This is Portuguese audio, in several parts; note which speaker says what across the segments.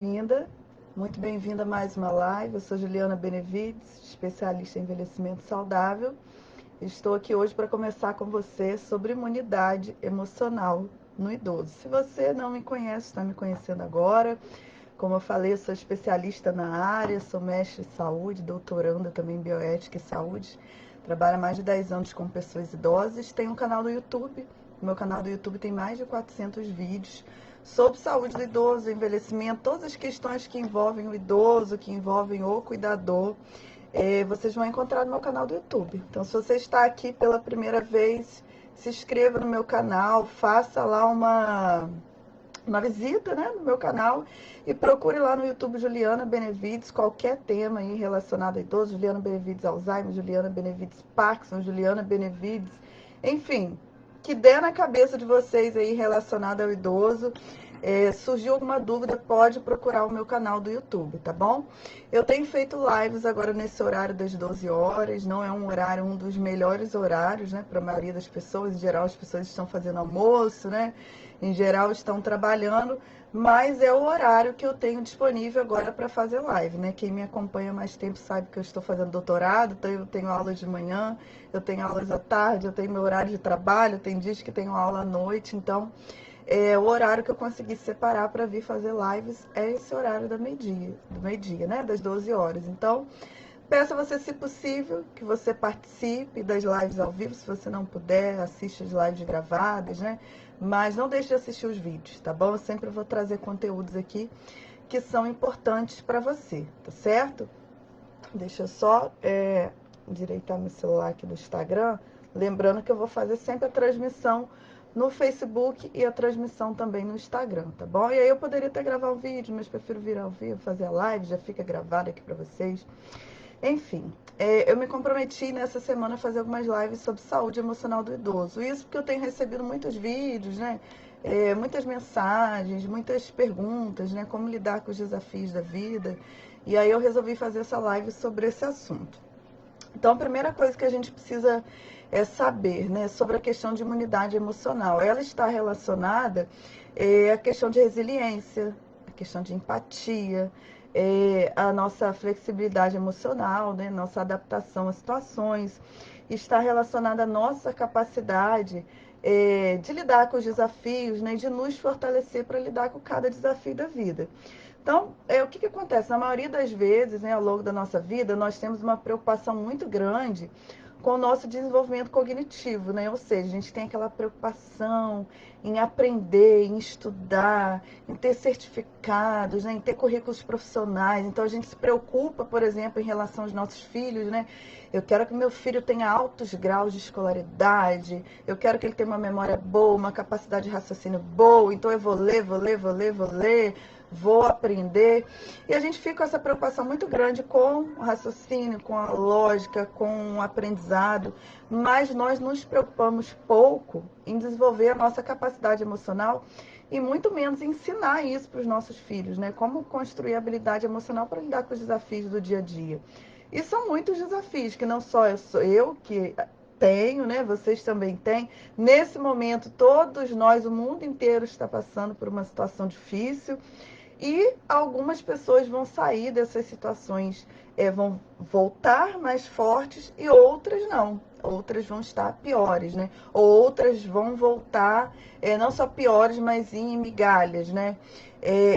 Speaker 1: Bem-vinda, muito bem-vinda a mais uma live. Eu sou Juliana Benevides, especialista em envelhecimento saudável. Estou aqui hoje para conversar com você sobre imunidade emocional no idoso. Se você não me conhece, está me conhecendo agora. Como eu falei, eu sou especialista na área, sou mestre em saúde, doutoranda também em bioética e saúde. Trabalho há mais de 10 anos com pessoas idosas. Tenho um canal no YouTube. No meu canal do YouTube tem mais de 400 vídeos sobre saúde do idoso, envelhecimento, todas as questões que envolvem o idoso, que envolvem o cuidador, vocês vão encontrar no meu canal do YouTube. Então, se você está aqui pela primeira vez, se inscreva no meu canal, faça lá uma visita, né, no meu canal e procure lá no YouTube Juliana Benevides, qualquer tema aí relacionado a idoso, Juliana Benevides Alzheimer, Juliana Benevides Parkinson, Juliana Benevides, enfim, que der na cabeça de vocês aí relacionado ao idoso. Surgiu alguma dúvida, pode procurar o meu canal do YouTube, tá bom? Eu tenho feito lives agora nesse horário das 12 horas, não é um horário, um dos melhores horários, né, para a maioria das pessoas. Em geral, as pessoas estão fazendo almoço, né, em geral estão trabalhando, mas é o horário que eu tenho disponível agora para fazer live, né? Quem me acompanha há mais tempo sabe que eu estou fazendo doutorado, então eu tenho aulas de manhã, eu tenho aulas à tarde, eu tenho meu horário de trabalho, tem dias que tenho aula à noite, então o horário que eu consegui separar para vir fazer lives é esse horário do meio-dia, né? Das 12 horas. Então, peço a você, se possível, que você participe das lives ao vivo. Se você não puder, assiste as lives gravadas, né? Mas não deixe de assistir os vídeos, tá bom? Eu sempre vou trazer conteúdos aqui que são importantes para você, tá certo? Deixa eu só endireitar meu celular aqui no Instagram. Lembrando que eu vou fazer sempre a transmissão no Facebook e a transmissão também no Instagram, tá bom? E aí eu poderia até gravar um vídeo, mas prefiro vir ao vivo, fazer a live, já fica gravado aqui para vocês. Enfim, eu me comprometi nessa semana a fazer algumas lives sobre saúde emocional do idoso. Isso porque eu tenho recebido muitos vídeos, né? Muitas mensagens, muitas perguntas, né? Como lidar com os desafios da vida. E aí eu resolvi fazer essa live sobre esse assunto. Então, a primeira coisa que a gente precisa saber, né, sobre a questão de imunidade emocional. Ela está relacionada à questão de resiliência, à questão de empatia, a nossa flexibilidade emocional, né, nossa adaptação a situações. Está relacionada à nossa capacidade de lidar com os desafios, né, de nos fortalecer para lidar com cada desafio da vida. Então, o que acontece? Na maioria das vezes, né, ao longo da nossa vida, nós temos uma preocupação muito grande com o nosso desenvolvimento cognitivo, né? Ou seja, a gente tem aquela preocupação em aprender, em estudar, em ter certificados, né, em ter currículos profissionais. Então, a gente se preocupa, por exemplo, em relação aos nossos filhos, né? Eu quero que meu filho tenha altos graus de escolaridade, eu quero que ele tenha uma memória boa, uma capacidade de raciocínio boa, então eu vou ler, vou aprender. E a gente fica com essa preocupação muito grande com o raciocínio, com a lógica, com o aprendizado, mas nós nos preocupamos pouco em desenvolver a nossa capacidade emocional e muito menos ensinar isso para os nossos filhos, né? Como construir habilidade emocional para lidar com os desafios do dia a dia. E são muitos desafios, que não só eu que tenho, né? Vocês também têm. Nesse momento, todos nós, o mundo inteiro está passando por uma situação difícil. E algumas pessoas vão sair dessas situações, vão voltar mais fortes e outras não. Outras vão estar piores, né? Outras vão voltar, não só piores, mas em migalhas, né?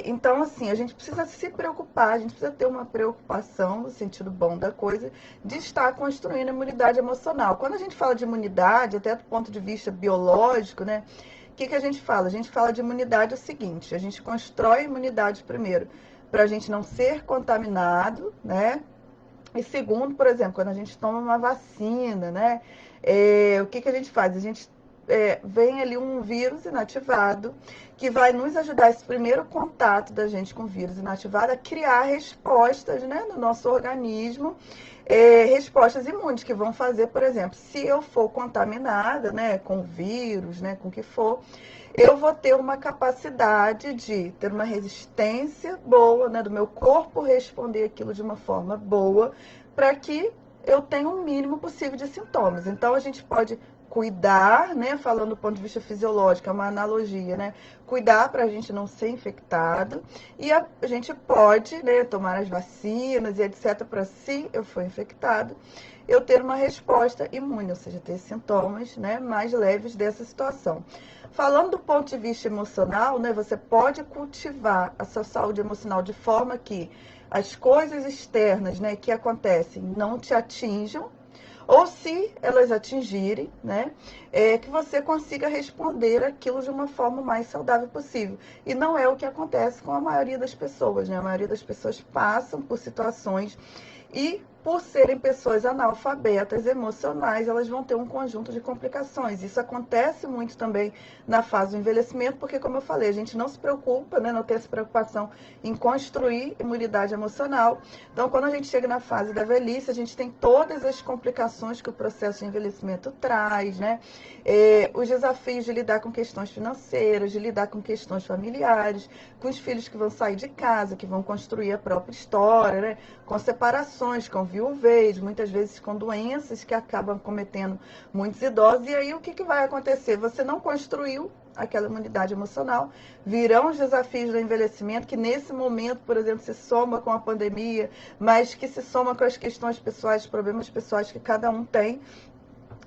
Speaker 1: Então, assim, a gente precisa se preocupar, a gente precisa ter uma preocupação, no sentido bom da coisa, de estar construindo a imunidade emocional. Quando a gente fala de imunidade, até do ponto de vista biológico, né? O que a gente fala? A gente fala de imunidade o seguinte: a gente constrói a imunidade primeiro para a gente não ser contaminado, né? E segundo, por exemplo, quando a gente toma uma vacina, né? O que a gente faz? A gente vem ali um vírus inativado que vai nos ajudar, esse primeiro contato da gente com o vírus inativado, a criar respostas, né, no nosso organismo, respostas imunes que vão fazer, por exemplo, se eu for contaminada, né, com vírus, né, com o que for, eu vou ter uma capacidade de ter uma resistência boa, né, do meu corpo responder aquilo de uma forma boa, para que eu tenha o mínimo possível de sintomas. Então, a gente pode cuidar, né? Falando do ponto de vista fisiológico, é uma analogia, né? Cuidar para a gente não ser infectado. E a gente pode, né, tomar as vacinas e etc. para, se eu for infectado, eu ter uma resposta imune, ou seja, ter sintomas, né, mais leves dessa situação. Falando do ponto de vista emocional, né, você pode cultivar a sua saúde emocional de forma que as coisas externas, né, que acontecem não te atinjam, ou se elas atingirem, né, que você consiga responder aquilo de uma forma mais saudável possível. E não é o que acontece com a maioria das pessoas, né? A maioria das pessoas passam por situações e, por serem pessoas analfabetas emocionais, elas vão ter um conjunto de complicações. Isso acontece muito também na fase do envelhecimento, porque, como eu falei, a gente não se preocupa, né, não tem essa preocupação em construir imunidade emocional. Então, quando a gente chega na fase da velhice, a gente tem todas as complicações que o processo de envelhecimento traz, né? Os desafios de lidar com questões financeiras, de lidar com questões familiares, com os filhos que vão sair de casa, que vão construir a própria história, né? Com separações, com viuvez, muitas vezes com doenças que acabam cometendo muitos idosos. E aí o que vai acontecer? Você não construiu aquela imunidade emocional, virão os desafios do envelhecimento, que nesse momento, por exemplo, se soma com a pandemia, mas que se soma com as questões pessoais, problemas pessoais que cada um tem.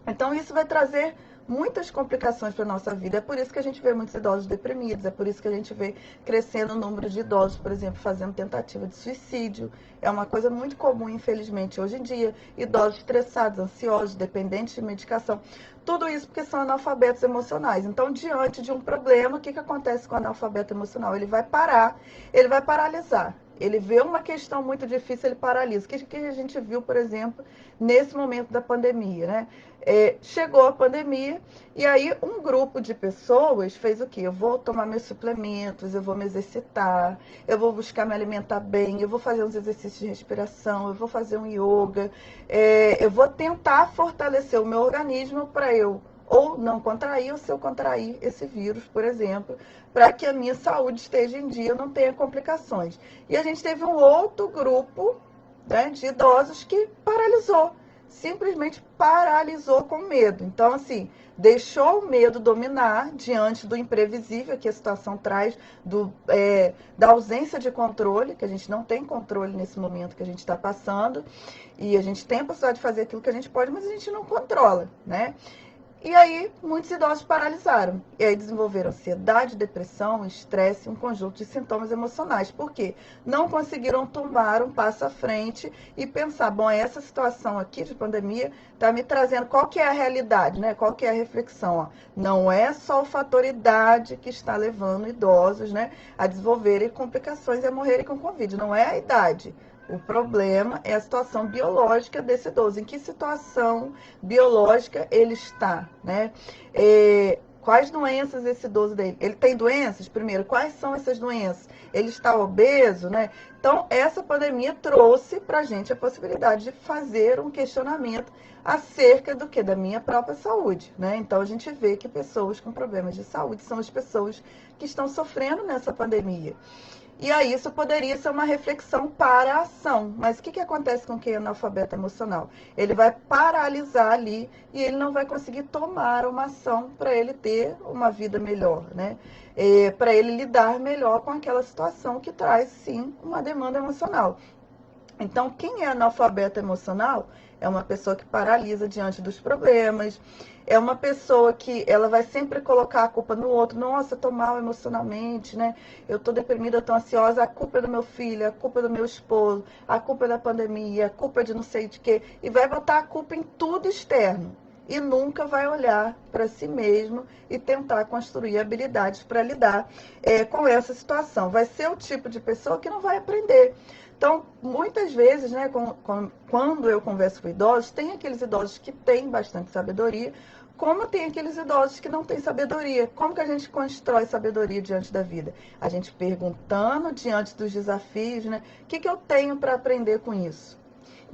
Speaker 1: Então isso vai trazer muitas complicações para a nossa vida. É por isso que a gente vê muitos idosos deprimidos, é por isso que a gente vê crescendo o número de idosos, por exemplo, fazendo tentativa de suicídio. É uma coisa muito comum, infelizmente, hoje em dia. Idosos estressados, ansiosos, dependentes de medicação. Tudo isso porque são analfabetos emocionais. Então, diante de um problema, o que acontece com o analfabeto emocional? Ele vai parar, ele vai paralisar. Ele vê uma questão muito difícil, ele paralisa. O que a gente viu, por exemplo, nesse momento da pandemia, né? Chegou a pandemia e aí um grupo de pessoas fez o quê? Eu vou tomar meus suplementos, eu vou me exercitar, eu vou buscar me alimentar bem, eu vou fazer uns exercícios de respiração, eu vou fazer um yoga, eu vou tentar fortalecer o meu organismo para eu ou não contrair, ou se eu contrair esse vírus, por exemplo, para que a minha saúde esteja em dia, eu não tenha complicações. E a gente teve um outro grupo, né, de idosos que paralisou, simplesmente paralisou com medo. Então, assim, deixou o medo dominar diante do imprevisível que a situação traz, da ausência de controle, que a gente não tem controle nesse momento que a gente está passando, e a gente tem a possibilidade de fazer aquilo que a gente pode, mas a gente não controla, né? E aí, muitos idosos paralisaram. E aí desenvolveram ansiedade, depressão, estresse, um conjunto de sintomas emocionais. Por quê? Não conseguiram tomar um passo à frente e pensar, bom, essa situação aqui de pandemia está me trazendo, qual que é a realidade, né? Qual que é a reflexão? Ó? Não é só o fator idade que está levando idosos, né, a desenvolverem complicações e a morrerem com Covid. Não é a idade. O problema é a situação biológica desse idoso. Em que situação biológica ele está, né? Quais doenças esse idoso dele? Ele tem doenças? Primeiro, quais são essas doenças? Ele está obeso, né? Então, essa pandemia trouxe para a gente a possibilidade de fazer um questionamento acerca do que? Da minha própria saúde, né? Então, a gente vê que pessoas com problemas de saúde são as pessoas que estão sofrendo nessa pandemia. E aí isso poderia ser uma reflexão para a ação. Mas o que acontece com quem é analfabeto emocional? Ele vai paralisar ali e ele não vai conseguir tomar uma ação para ele ter uma vida melhor, né? Para ele lidar melhor com aquela situação que traz, sim, uma demanda emocional. Então, quem é analfabeto emocional é uma pessoa que paralisa diante dos problemas, é uma pessoa que ela vai sempre colocar a culpa no outro. Nossa, eu tô mal emocionalmente, né? Eu tô deprimida, eu tô ansiosa, a culpa é do meu filho, a culpa é do meu esposo, a culpa é da pandemia, a culpa é de não sei de quê. E vai botar a culpa em tudo externo. E nunca vai olhar para si mesmo e tentar construir habilidades para lidar com essa situação. Vai ser o tipo de pessoa que não vai aprender. Então, muitas vezes, né, quando eu converso com idosos, tem aqueles idosos que têm bastante sabedoria, como tem aqueles idosos que não têm sabedoria. Como que a gente constrói sabedoria diante da vida? A gente perguntando diante dos desafios, né, o que eu tenho para aprender com isso?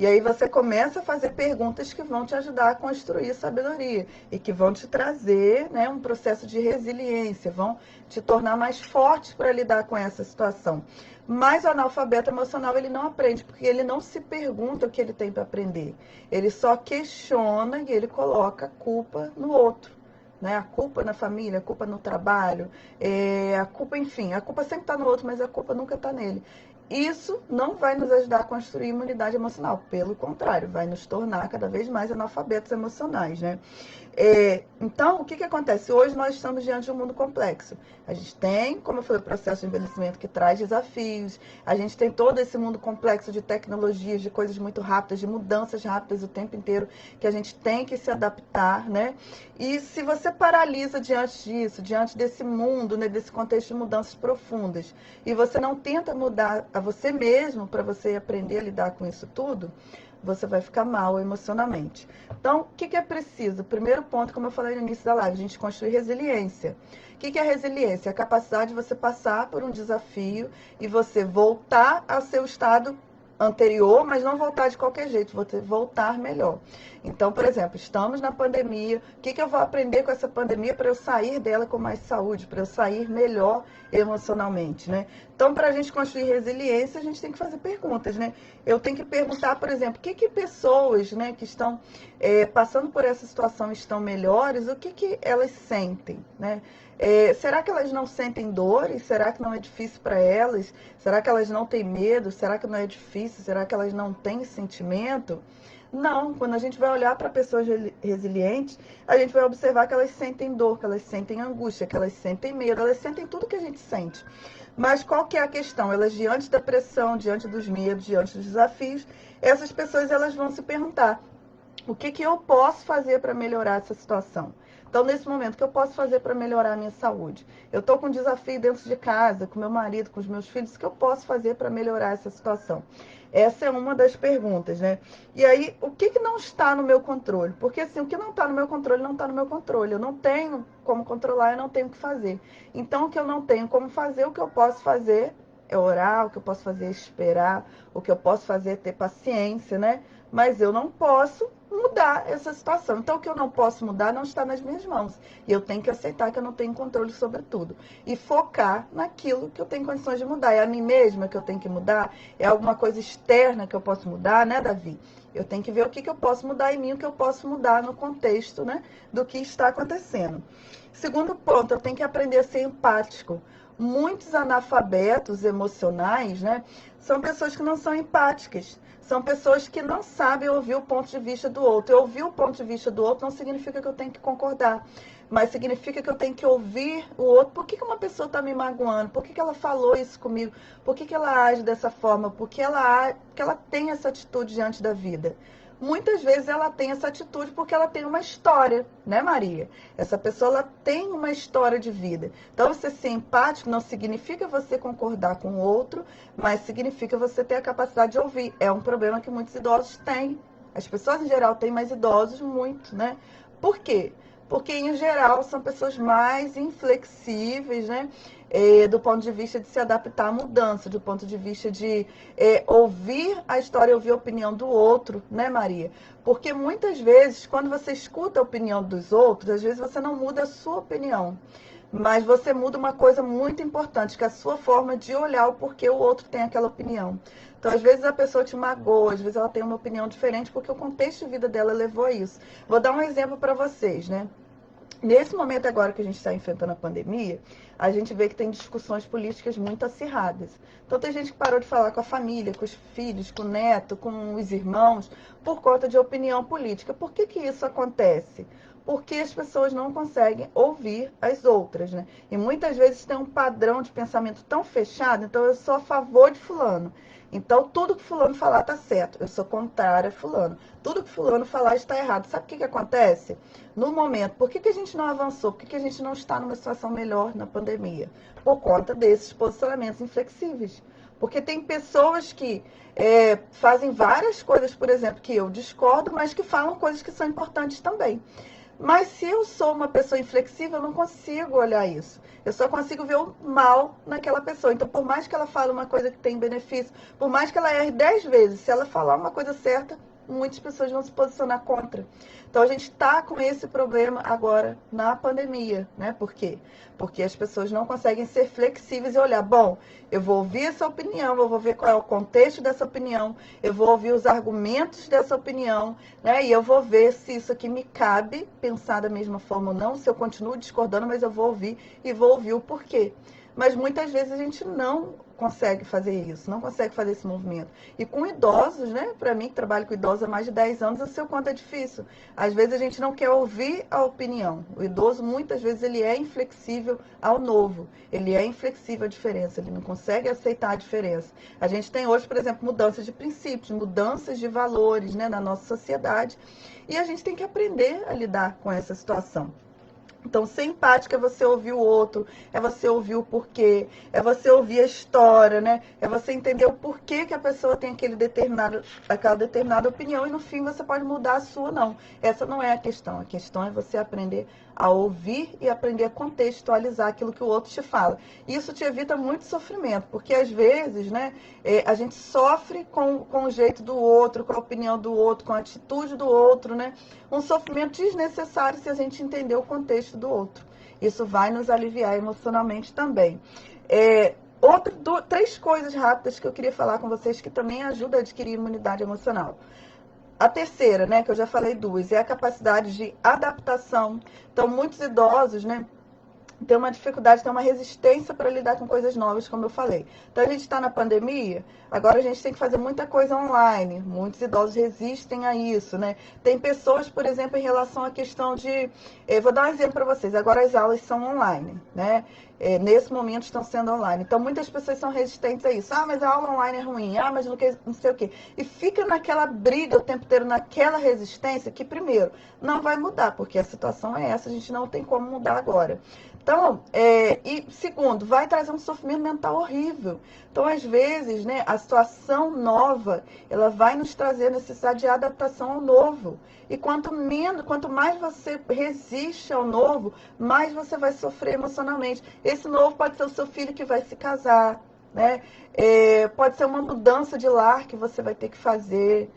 Speaker 1: E aí você começa a fazer perguntas que vão te ajudar a construir sabedoria e que vão te trazer, né, um processo de resiliência, vão te tornar mais forte para lidar com essa situação. Mas o analfabeto emocional, ele não aprende, porque ele não se pergunta o que ele tem para aprender. Ele só questiona e ele coloca a culpa no outro. Né? A culpa na família, a culpa no trabalho, a culpa, enfim, a culpa sempre está no outro, mas a culpa nunca está nele. Isso não vai nos ajudar a construir imunidade emocional, pelo contrário, vai nos tornar cada vez mais analfabetos emocionais, né? Então, o que acontece? Hoje nós estamos diante de um mundo complexo. A gente tem, como eu falei, o processo de envelhecimento que traz desafios, a gente tem todo esse mundo complexo de tecnologias, de coisas muito rápidas, de mudanças rápidas o tempo inteiro, que a gente tem que se adaptar, né? E se você paralisa diante disso, diante desse mundo, né, desse contexto de mudanças profundas, e você não tenta mudar a você mesmo para você aprender a lidar com isso tudo, você vai ficar mal emocionalmente. Então, o que é preciso? Primeiro ponto, como eu falei no início da live, a gente construir resiliência. O que é resiliência? A capacidade de você passar por um desafio e você voltar ao seu estado anterior, mas não voltar de qualquer jeito, você voltar melhor. Então, por exemplo, estamos na pandemia, o que eu vou aprender com essa pandemia para eu sair dela com mais saúde, para eu sair melhor emocionalmente, né? Então, para a gente construir resiliência, a gente tem que fazer perguntas, né? Eu tenho que perguntar, por exemplo, o que pessoas, né, que estão passando por essa situação estão melhores, o que elas sentem, né? Será que elas não sentem dores? Será que não é difícil para elas? Será que elas não têm medo? Será que não é difícil? Será que elas não têm sentimento? Não, quando a gente vai olhar para pessoas resilientes, a gente vai observar que elas sentem dor, que elas sentem angústia, que elas sentem medo, elas sentem tudo que a gente sente. Mas qual que é a questão? Elas, diante da pressão, diante dos medos, diante dos desafios, essas pessoas elas vão se perguntar: o que eu posso fazer para melhorar essa situação? Então, nesse momento, o que eu posso fazer para melhorar a minha saúde? Eu estou com um desafio dentro de casa, com meu marido, com os meus filhos, o que eu posso fazer para melhorar essa situação? Essa é uma das perguntas, né? E aí, o que não está no meu controle? Porque, assim, o que não está no meu controle, não está no meu controle. Eu não tenho como controlar, eu não tenho o que fazer. Então, o que eu não tenho como fazer, o que eu posso fazer é orar, o que eu posso fazer é esperar, o que eu posso fazer é ter paciência, né? Mas eu não posso mudar essa situação. Então, o que eu não posso mudar não está nas minhas mãos. E eu tenho que aceitar que eu não tenho controle sobre tudo. E focar naquilo que eu tenho condições de mudar. É a mim mesma que eu tenho que mudar? É alguma coisa externa que eu posso mudar, né, Davi? Eu tenho que ver o que eu posso mudar em mim, o que eu posso mudar no contexto, né, do que está acontecendo. Segundo ponto, eu tenho que aprender a ser empático. Muitos analfabetos emocionais, né, são pessoas que não são empáticas. São pessoas que não sabem ouvir o ponto de vista do outro. Eu ouvir o ponto de vista do outro não significa que eu tenho que concordar, mas significa que eu tenho que ouvir o outro. Por que uma pessoa está me magoando? Por que ela falou isso comigo? Por que ela age dessa forma? Por que ela tem essa atitude diante da vida? Muitas vezes ela tem essa atitude porque ela tem uma história, né, Maria? Essa pessoa ela tem uma história de vida. Então, você ser empático não significa você concordar com o outro, mas significa você ter a capacidade de ouvir. É um problema que muitos idosos têm. As pessoas, em geral, têm, mas idosos muito, né? Por quê? Porque, em geral, são pessoas mais inflexíveis, né? Do ponto de vista de se adaptar à mudança, do ponto de vista de ouvir a história, ouvir a opinião do outro, né, Maria? Porque muitas vezes, quando você escuta a opinião dos outros, às vezes você não muda a sua opinião, mas você muda uma coisa muito importante, que é a sua forma de olhar o porquê o outro tem aquela opinião. Então, às vezes a pessoa te magoa, às vezes ela tem uma opinião diferente, porque o contexto de vida dela levou a isso. Vou dar um exemplo para vocês, né? Nesse momento agora que a gente está enfrentando a pandemia, a gente vê que tem discussões políticas muito acirradas. Então tem gente que parou de falar com a família, com os filhos, com o neto, com os irmãos, por conta de opinião política. Por que isso acontece? Porque as pessoas não conseguem ouvir as outras, né? E muitas vezes tem um padrão de pensamento tão fechado, então eu sou a favor de fulano. Então, tudo que fulano falar está certo. Eu sou contrária a fulano. Tudo que fulano falar está errado. Sabe o que acontece? No momento, por que a gente não avançou? Por que a gente não está numa situação melhor na pandemia? Por conta desses posicionamentos inflexíveis. Porque tem pessoas que fazem várias coisas, por exemplo, que eu discordo, mas que falam coisas que são importantes também. Mas se eu sou uma pessoa inflexível, eu não consigo olhar isso. Eu só consigo ver o mal naquela pessoa. Então, por mais que ela fale uma coisa que tem benefício, por mais que ela erre 10 vezes, se ela falar uma coisa certa, muitas pessoas vão se posicionar contra. Então, a gente está com esse problema agora na pandemia, né? Por quê? Porque as pessoas não conseguem ser flexíveis e olhar, bom, eu vou ouvir essa opinião, eu vou ver qual é o contexto dessa opinião, eu vou ouvir os argumentos dessa opinião, né? E eu vou ver se isso aqui me cabe pensar da mesma forma ou não, se eu continuo discordando, mas eu vou ouvir e vou ouvir o porquê. Mas muitas vezes a gente não consegue fazer isso, não consegue fazer esse movimento. E com idosos, né? Para mim, que trabalho com idosos há mais de 10 anos, eu sei o quanto é difícil. Às vezes a gente não quer ouvir a opinião. O idoso, muitas vezes, ele é inflexível ao novo. Ele é inflexível à diferença, ele não consegue aceitar a diferença. A gente tem hoje, por exemplo, mudanças de princípios, mudanças de valores, né, na nossa sociedade. E a gente tem que aprender a lidar com essa situação. Então, ser empática é você ouvir o outro, é você ouvir o porquê, é você ouvir a história, né? É você entender o porquê que a pessoa tem aquela determinada opinião e no fim você pode mudar a sua, não. Essa não é a questão. A questão é você aprender a ouvir e aprender a contextualizar aquilo que o outro te fala. Isso te evita muito sofrimento, porque às vezes, né, a gente sofre com o jeito do outro, com a opinião do outro, com a atitude do outro, né? Um sofrimento desnecessário se a gente entender o contexto do outro. Isso vai nos aliviar emocionalmente também. Três coisas rápidas que eu queria falar com vocês que também ajudam a adquirir imunidade emocional. A terceira, né, que eu já falei duas, é a capacidade de adaptação. Então, muitos idosos, né, tem uma dificuldade, tem uma resistência para lidar com coisas novas, como eu falei. Então, a gente está na pandemia, agora a gente tem que fazer muita coisa online. Muitos idosos resistem a isso, né? Tem pessoas, por exemplo, em relação à questão de... vou dar um exemplo para vocês. Agora as aulas são online, né? Nesse momento estão sendo online. Então, muitas pessoas são resistentes a isso. Ah, mas a aula online é ruim. Ah, mas não sei o quê. E fica naquela briga o tempo inteiro, naquela resistência que, primeiro, não vai mudar, porque a situação é essa, a gente não tem como mudar agora. Então, e segundo, vai trazer um sofrimento mental horrível. Então, às vezes, né, a situação nova, ela vai nos trazer a necessidade de adaptação ao novo. E quanto mais você resiste ao novo, mais você vai sofrer emocionalmente. Esse novo pode ser o seu filho que vai se casar, né? Pode ser uma mudança de lar que você vai ter que fazer.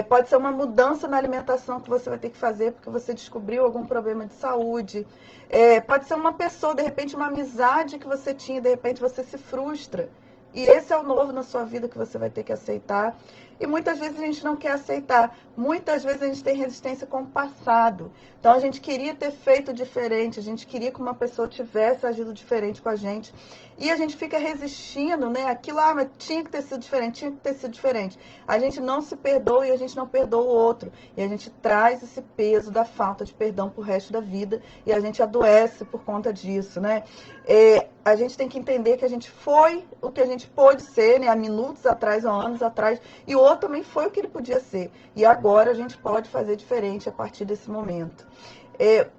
Speaker 1: Pode ser uma mudança na alimentação que você vai ter que fazer porque você descobriu algum problema de saúde. Pode ser uma pessoa, de repente, uma amizade que você tinha, de repente você se frustra. E esse é o novo na sua vida que você vai ter que aceitar. E muitas vezes a gente não quer aceitar. Muitas vezes a gente tem resistência com o passado. Então a gente queria ter feito diferente, a gente queria que uma pessoa tivesse agido diferente com a gente. E a gente fica resistindo, né? Aquilo, mas tinha que ter sido diferente, tinha que ter sido diferente. A gente não se perdoa e a gente não perdoa o outro. E a gente traz esse peso da falta de perdão pro resto da vida. E a gente adoece por conta disso, né? A gente tem que entender que a gente foi o que a gente pôde ser, né? Há minutos atrás, há anos atrás. E o outro também foi o que ele podia ser. E agora a gente pode fazer diferente a partir desse momento.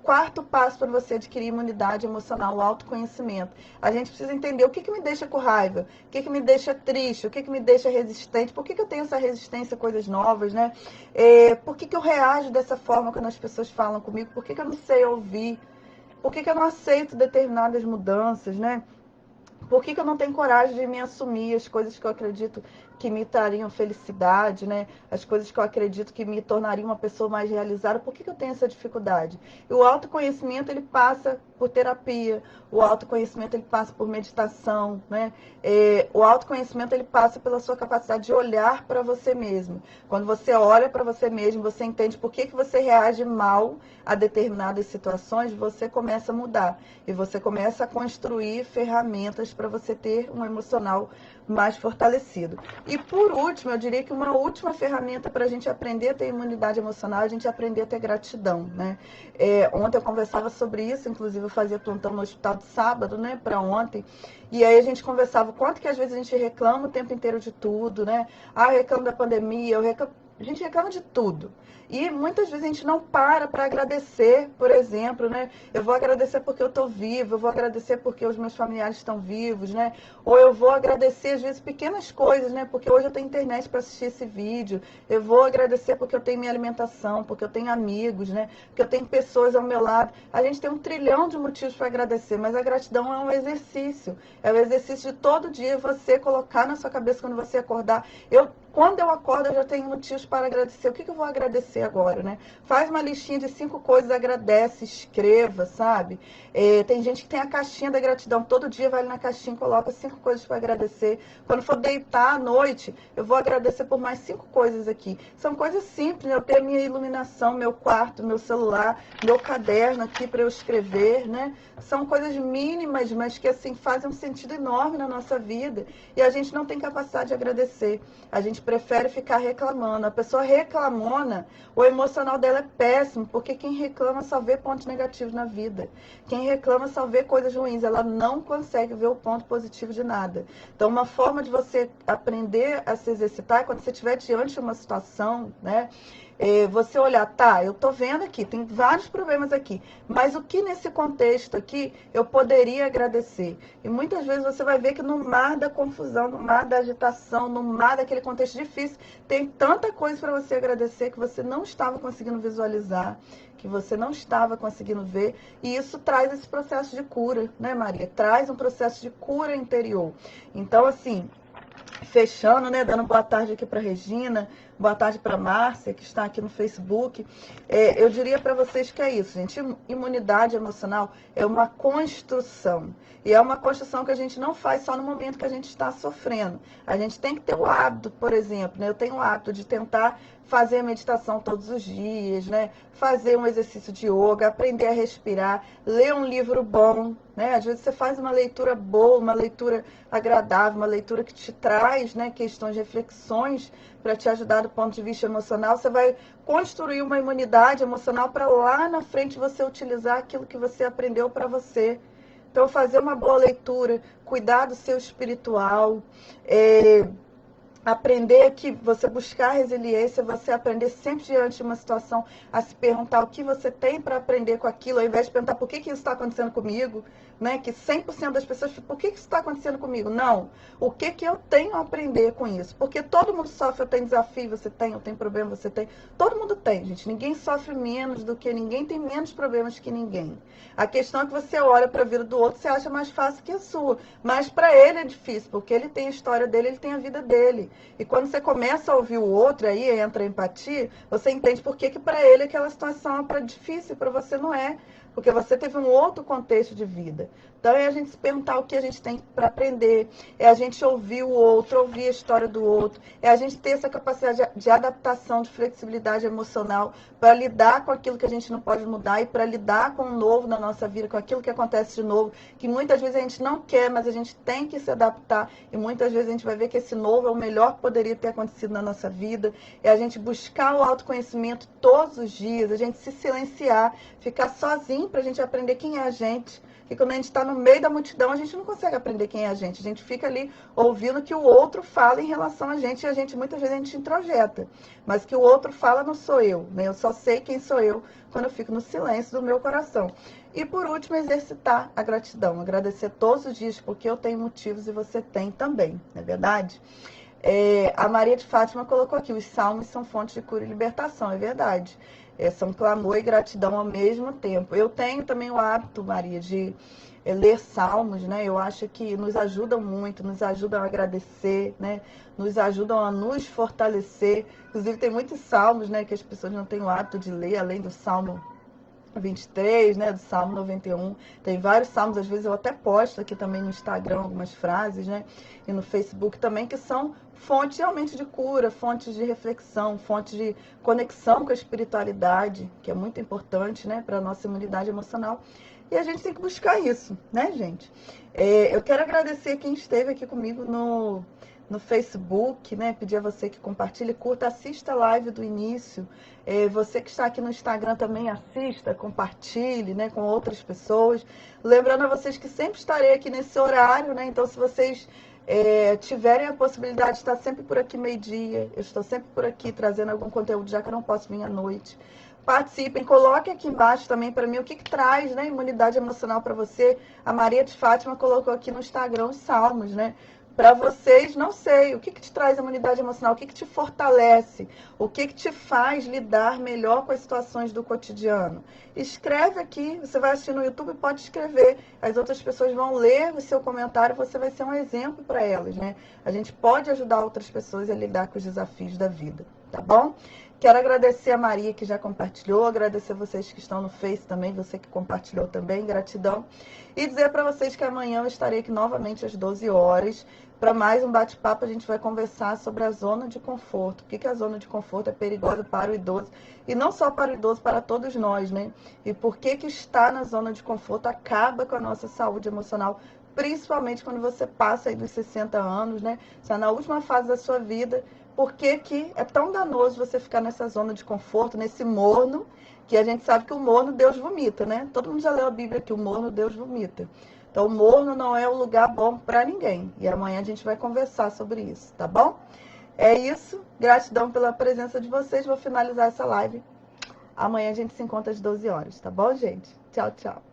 Speaker 1: Quarto passo para você adquirir imunidade emocional, o autoconhecimento. A gente precisa entender o que me deixa com raiva, o que me deixa triste, o que me deixa resistente, por que eu tenho essa resistência a coisas novas, né? Por que eu reajo dessa forma quando as pessoas falam comigo, por que eu não sei ouvir, por que eu não aceito determinadas mudanças, né? Por que eu não tenho coragem de me assumir as coisas que eu acredito que me trariam felicidade, né? As coisas que eu acredito que me tornariam uma pessoa mais realizada? Por que eu tenho essa dificuldade? E o autoconhecimento, ele passa por terapia, o autoconhecimento, ele passa por meditação, né? O autoconhecimento, ele passa pela sua capacidade de olhar para você mesmo. Quando você olha para você mesmo, você entende por que você reage mal a determinadas situações, você começa a mudar. E você começa a construir ferramentas para você ter um emocional mais fortalecido. E por último, eu diria que uma última ferramenta para a gente aprender a ter imunidade emocional, a gente aprender a ter gratidão, né? Ontem eu conversava sobre isso, inclusive eu fazia plantão no hospital de sábado, né, para ontem, e aí a gente conversava o quanto que às vezes a gente reclama o tempo inteiro de tudo, né? Eu reclamo da pandemia, eu reclamo... A gente reclama de tudo. E muitas vezes a gente não para agradecer, por exemplo, né? Eu vou agradecer porque eu estou vivo, eu vou agradecer porque os meus familiares estão vivos, né? Ou eu vou agradecer, às vezes, pequenas coisas, né? Porque hoje eu tenho internet para assistir esse vídeo. Eu vou agradecer porque eu tenho minha alimentação, porque eu tenho amigos, né? Porque eu tenho pessoas ao meu lado. A gente tem 1 trilhão de motivos para agradecer, mas a gratidão é um exercício. É o exercício de todo dia você colocar na sua cabeça quando você acordar. Quando eu acordo, eu já tenho motivos para agradecer. O que eu vou agradecer agora, né? Faz uma listinha de 5 coisas, agradece, escreva, sabe? Tem gente que tem a caixinha da gratidão. Todo dia vai na caixinha e coloca 5 coisas para agradecer. Quando for deitar à noite, eu vou agradecer por mais 5 coisas aqui. São coisas simples, né? Eu tenho minha iluminação, meu quarto, meu celular, meu caderno aqui para eu escrever, né? São coisas mínimas, mas que assim fazem um sentido enorme na nossa vida. E a gente não tem capacidade de agradecer. A gente prefere ficar reclamando. A pessoa reclamona, o emocional dela é péssimo, porque quem reclama só vê pontos negativos na vida. Quem reclama só vê coisas ruins, ela não consegue ver o ponto positivo de nada. Então, uma forma de você aprender a se exercitar é quando você estiver diante de uma situação, né? Você olhar, tá, eu tô vendo aqui, tem vários problemas aqui, mas o que nesse contexto aqui eu poderia agradecer? E muitas vezes você vai ver que no mar da confusão, no mar da agitação, no mar daquele contexto difícil, tem tanta coisa para você agradecer que você não estava conseguindo visualizar, que você não estava conseguindo ver, e isso traz esse processo de cura, né, Maria? Traz um processo de cura interior. Então, assim, fechando, né, dando boa tarde aqui para Regina, boa tarde para Márcia, que está aqui no Facebook. Eu diria para vocês que é isso, gente. Imunidade emocional é uma construção. E é uma construção que a gente não faz só no momento que a gente está sofrendo. A gente tem que ter o hábito, por exemplo, né? Eu tenho o hábito de tentar fazer a meditação todos os dias, né? Fazer um exercício de yoga, aprender a respirar, ler um livro bom, né? Às vezes você faz uma leitura boa, uma leitura agradável, uma leitura que te traz, né, questões, reflexões para te ajudar do ponto de vista emocional. Você vai construir uma imunidade emocional para lá na frente você utilizar aquilo que você aprendeu para você. Então, fazer uma boa leitura, cuidar do seu espiritual, aprender que você buscar resiliência, você aprender sempre diante de uma situação a se perguntar o que você tem para aprender com aquilo, ao invés de perguntar por que isso está acontecendo comigo, né? Que 100% das pessoas ficam, por que isso está acontecendo comigo? Não, o que eu tenho a aprender com isso? Porque todo mundo sofre, eu tenho desafio, você tem, eu tenho problema, você tem. Todo mundo tem, gente. Ninguém sofre menos do que ninguém, tem menos problemas que ninguém. A questão é que você olha para a vida do outro, você acha mais fácil que a sua. Mas para ele é difícil, porque ele tem a história dele, ele tem a vida dele. E quando você começa a ouvir o outro, aí entra a empatia, você entende por que para ele aquela situação é difícil, para você não é. Porque você teve um outro contexto de vida. Então é a gente se perguntar o que a gente tem para aprender, é a gente ouvir o outro, ouvir a história do outro, é a gente ter essa capacidade de adaptação, de flexibilidade emocional para lidar com aquilo que a gente não pode mudar e para lidar com o novo na nossa vida, com aquilo que acontece de novo, que muitas vezes a gente não quer, mas a gente tem que se adaptar e muitas vezes a gente vai ver que esse novo é o melhor que poderia ter acontecido na nossa vida. É a gente buscar o autoconhecimento todos os dias, a gente se silenciar, ficar sozinho para a gente aprender quem é a gente. E quando a gente está no meio da multidão, a gente não consegue aprender quem é a gente. A gente fica ali ouvindo o que o outro fala em relação a gente, e a gente, muitas vezes, a gente introjeta. Mas o que o outro fala não sou eu, né? Eu só sei quem sou eu quando eu fico no silêncio do meu coração. E, por último, exercitar a gratidão. Agradecer todos os dias, porque eu tenho motivos e você tem também, não é verdade? A Maria de Fátima colocou aqui, os salmos são fontes de cura e libertação, é verdade. São clamor e gratidão ao mesmo tempo. Eu tenho também o hábito, Maria, de ler salmos, né? Eu acho que nos ajudam muito, nos ajudam a agradecer, né? Nos ajudam a nos fortalecer. Inclusive, tem muitos salmos, né, que as pessoas não têm o hábito de ler, além do Salmo 23, né, do Salmo 91. Tem vários salmos, às vezes eu até posto aqui também no Instagram algumas frases, né? E no Facebook também, que são fontes realmente de cura, fontes de reflexão, fontes de conexão com a espiritualidade, que é muito importante, né, para a nossa imunidade emocional. E a gente tem que buscar isso, né, gente? Eu quero agradecer quem esteve aqui comigo no Facebook, né? Pedir a você que compartilhe, curta, assista a live do início. Você que está aqui no Instagram também assista, compartilhe, né, com outras pessoas. Lembrando a vocês que sempre estarei aqui nesse horário, né? Então, se vocês tiverem a possibilidade de estar sempre por aqui meio-dia, eu estou sempre por aqui trazendo algum conteúdo, já que eu não posso vir à noite. Participem, coloquem aqui embaixo também para mim o que traz, né, imunidade emocional para você. A Maria de Fátima colocou aqui no Instagram os salmos, né? Para vocês, não sei, o que te traz imunidade emocional, o que te fortalece, o que te faz lidar melhor com as situações do cotidiano. Escreve aqui, você vai assistir no YouTube, pode escrever. As outras pessoas vão ler o seu comentário, você vai ser um exemplo para elas, né? A gente pode ajudar outras pessoas a lidar com os desafios da vida, tá bom? Quero agradecer a Maria que já compartilhou, agradecer vocês que estão no Face também, você que compartilhou também, gratidão. E dizer para vocês que amanhã eu estarei aqui novamente às 12 horas para mais um bate-papo. A gente vai conversar sobre a zona de conforto, por que a zona de conforto é perigosa para o idoso, e não só para o idoso, para todos nós, né? E por que estar na zona de conforto acaba com a nossa saúde emocional, principalmente quando você passa aí dos 60 anos, né? Está na última fase da sua vida. Por que é tão danoso você ficar nessa zona de conforto, nesse morno, que a gente sabe que o morno Deus vomita, né? Todo mundo já leu a Bíblia que o morno Deus vomita. Então, o morno não é um lugar bom para ninguém. E amanhã a gente vai conversar sobre isso, tá bom? É isso. Gratidão pela presença de vocês. Vou finalizar essa live. Amanhã a gente se encontra às 12 horas, tá bom, gente? Tchau, tchau.